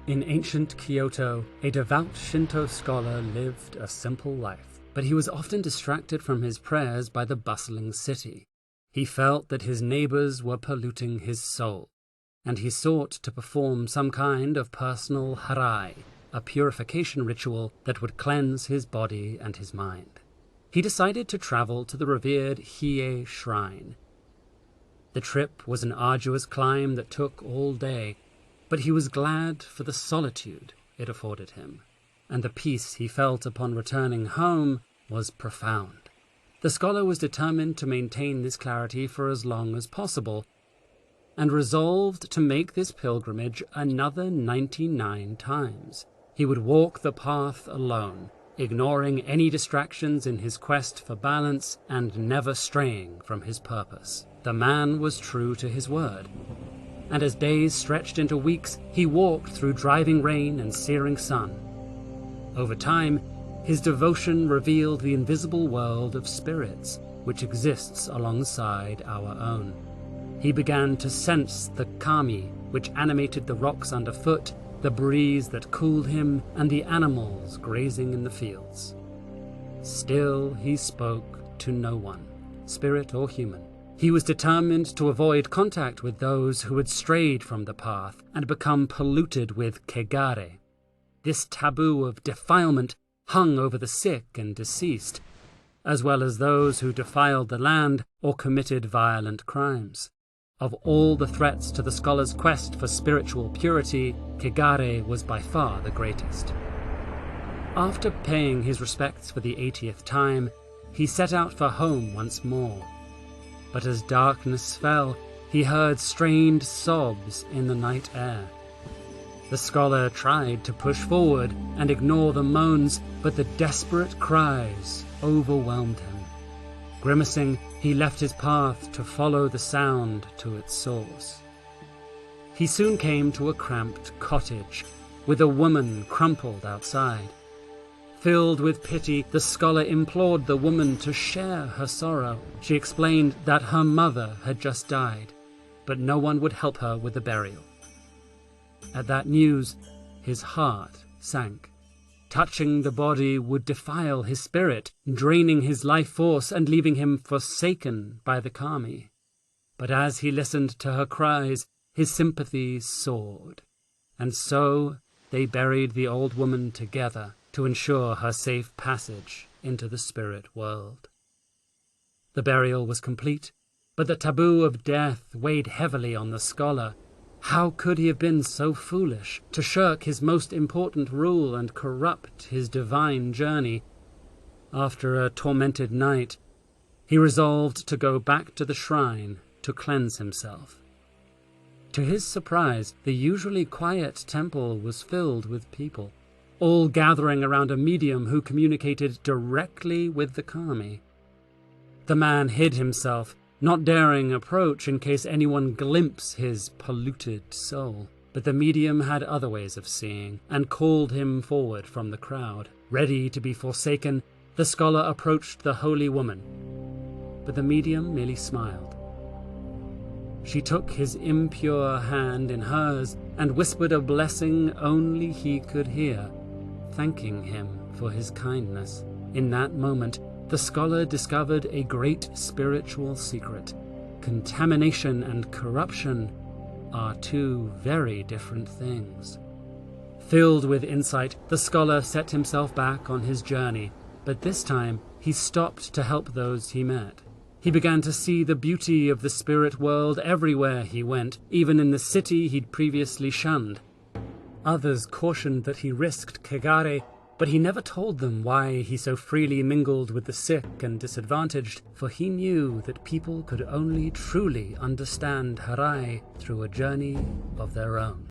In ancient Kyoto, a devout Shinto scholar lived a simple life, but he was often distracted from his prayers by the bustling city. He felt that his neighbors were polluting his soul, and he sought to perform some kind of personal harai, a purification ritual that would cleanse his body and his mind. He decided to travel to the revered Hiei shrine. The trip was an arduous climb that took all day, but he was glad for the solitude it afforded him, and the peace he felt upon returning home was profound. The scholar was determined to maintain this clarity for as long as possible, and resolved to make this pilgrimage another 99 times. He would walk the path alone, ignoring any distractions in his quest for balance and never straying from his purpose. The man was true to his word, and as days stretched into weeks, he walked through driving rain and searing sun. Over time, his devotion revealed the invisible world of spirits, which exists alongside our own. He began to sense the kami, which animated the rocks underfoot, the breeze that cooled him, and the animals grazing in the fields. Still, he spoke to no one, spirit or human. He was determined to avoid contact with those who had strayed from the path and become polluted with kegare. This taboo of defilement hung over the sick and deceased, as well as those who defiled the land or committed violent crimes. Of all the threats to the scholar's quest for spiritual purity, kegare was by far the greatest. After paying his respects for the 80th time, he set out for home once more. But as darkness fell, he heard strained sobs in the night air. The scholar tried to push forward and ignore the moans, but the desperate cries overwhelmed him. Grimacing, he left his path to follow the sound to its source. He soon came to a cramped cottage, with a woman crumpled outside. Filled with pity, the scholar implored the woman to share her sorrow. She explained that her mother had just died, but no one would help her with the burial. At that news, his heart sank. Touching the body would defile his spirit, draining his life force and leaving him forsaken by the kami. But as he listened to her cries, his sympathies soared, and so they buried the old woman together to ensure her safe passage into the spirit world. The burial was complete, but the taboo of death weighed heavily on the scholar. How could he have been so foolish to shirk his most important rule and corrupt his divine journey? After a tormented night, he resolved to go back to the shrine to cleanse himself. To his surprise, the usually quiet temple was filled with people, all gathering around a medium who communicated directly with the kami. The man hid himself, not daring approach in case anyone glimpsed his polluted soul. But the medium had other ways of seeing, and called him forward from the crowd. Ready to be forsaken, the scholar approached the holy woman, but the medium merely smiled. She took his impure hand in hers and whispered a blessing only he could hear, thanking him for his kindness. In that moment, the scholar discovered a great spiritual secret. Contamination and corruption are two very different things. Filled with insight, the scholar set himself back on his journey, but this time he stopped to help those he met. He began to see the beauty of the spirit world everywhere he went, even in the city he'd previously shunned. Others cautioned that he risked kegare, but he never told them why he so freely mingled with the sick and disadvantaged, for he knew that people could only truly understand harai through a journey of their own.